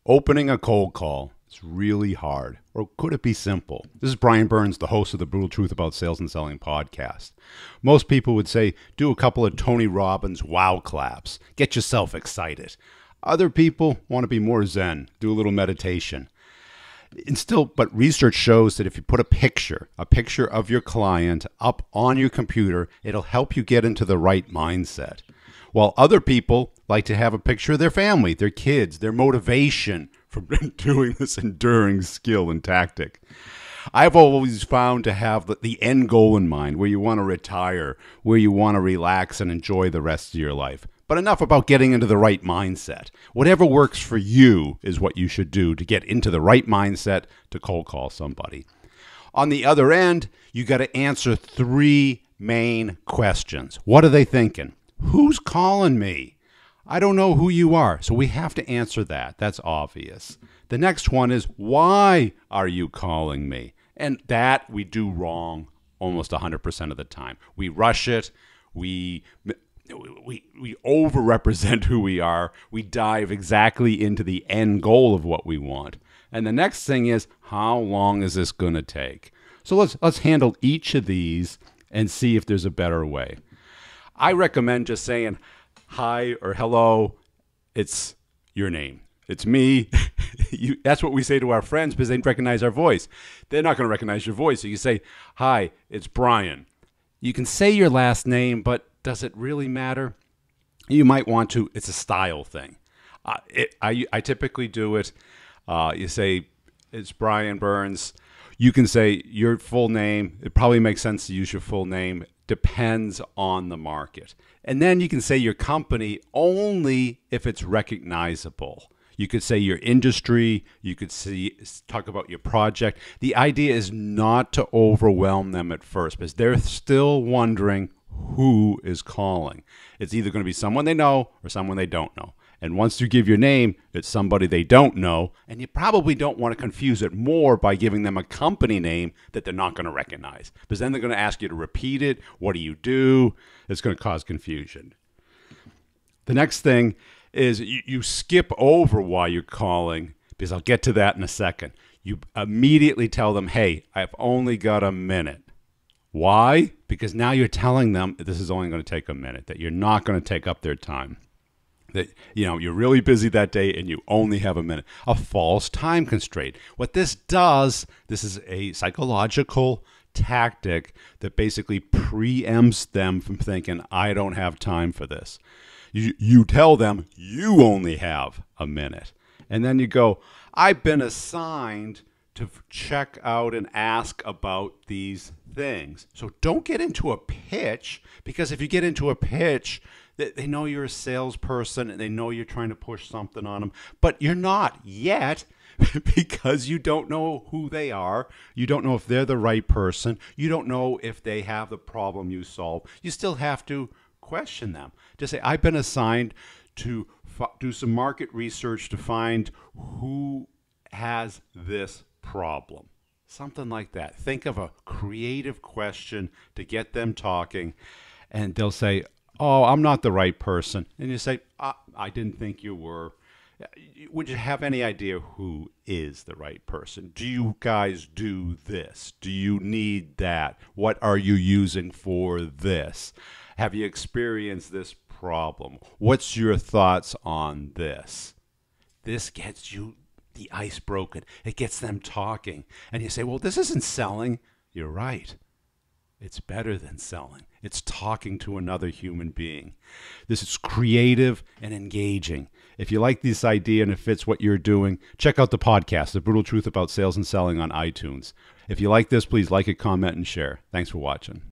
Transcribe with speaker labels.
Speaker 1: Opening a cold call is really hard, or could it be simple? This is Brian Burns, the host of the Brutal Truth About Sales and Selling podcast. Most people would say, do a couple of Tony Robbins wow claps, get yourself excited. Other people want to be more zen, do a little meditation. But research shows that if you put a picture of your client up on your computer, it'll help you get into the right mindset. While other people like to have a picture of their family, their kids, their motivation for doing this enduring skill and tactic. I've always found to have the end goal in mind, where you want to retire, where you want to relax and enjoy the rest of your life. But enough about getting into the right mindset. Whatever works for you is what you should do to get into the right mindset to cold call somebody. On the other end, you got to answer three main questions. What are they thinking? Who's calling me? I don't know who you are, so we have to answer that. That's obvious. The next one is, why are you calling me? And that we do wrong almost 100% of the time. We rush it. We overrepresent who we are. We dive exactly into the end goal of what we want. And the next thing is, how long is this going to take? So let's handle each of these and see if there's a better way. I recommend just saying hi or hello. It's your name. It's me. That's what we say to our friends because they recognize our voice. They're not going to recognize your voice. So you say, hi, it's Brian. You can say your last name, but does it really matter? You might want to. It's a style thing. I typically do it. You say, it's Brian Burns. You can say your full name. It probably makes sense to use your full name. Depends on the market. And then you can say your company only if it's recognizable. You could say your industry. You could talk about your project. The idea is not to overwhelm them at first because they're still wondering who is calling. It's either going to be someone they know or someone they don't know. And once you give your name, it's somebody they don't know, and you probably don't want to confuse it more by giving them a company name that they're not going to recognize. Because then they're going to ask you to repeat it. What do you do? It's going to cause confusion. The next thing is you skip over why you're calling, because I'll get to that in a second. You immediately tell them, hey, I've only got a minute. Why? Because now you're telling them that this is only going to take a minute, that you're not going to take up their time. That you're really busy that day and you only have a minute. A false time constraint. What this does, this is a psychological tactic that basically preempts them from thinking, I don't have time for this. You tell them you only have a minute. And then you go, I've been assigned to check out and ask about these things. So don't get into a pitch, because if you get into a pitch, they know you're a salesperson and they know you're trying to push something on them, but you're not yet because you don't know who they are. You don't know if they're the right person. You don't know if they have the problem you solve. You still have to question them. Just say, I've been assigned to do some market research to find who has this problem. Something like that. Think of a creative question to get them talking, and they'll say, oh, I'm not the right person. And you say, I didn't think you were. Would you have any idea who is the right person? Do you guys do this? Do you need that? What are you using for this? Have you experienced this problem? What's your thoughts on this? This gets you the ice broken. It gets them talking. And you say, well, this isn't selling. You're right. It's better than selling. It's talking to another human being. This is creative and engaging. If you like this idea and it fits what you're doing, check out the podcast, The Brutal Truth About Sales and Selling, on iTunes. If you like this, please like it, comment, and share. Thanks for watching.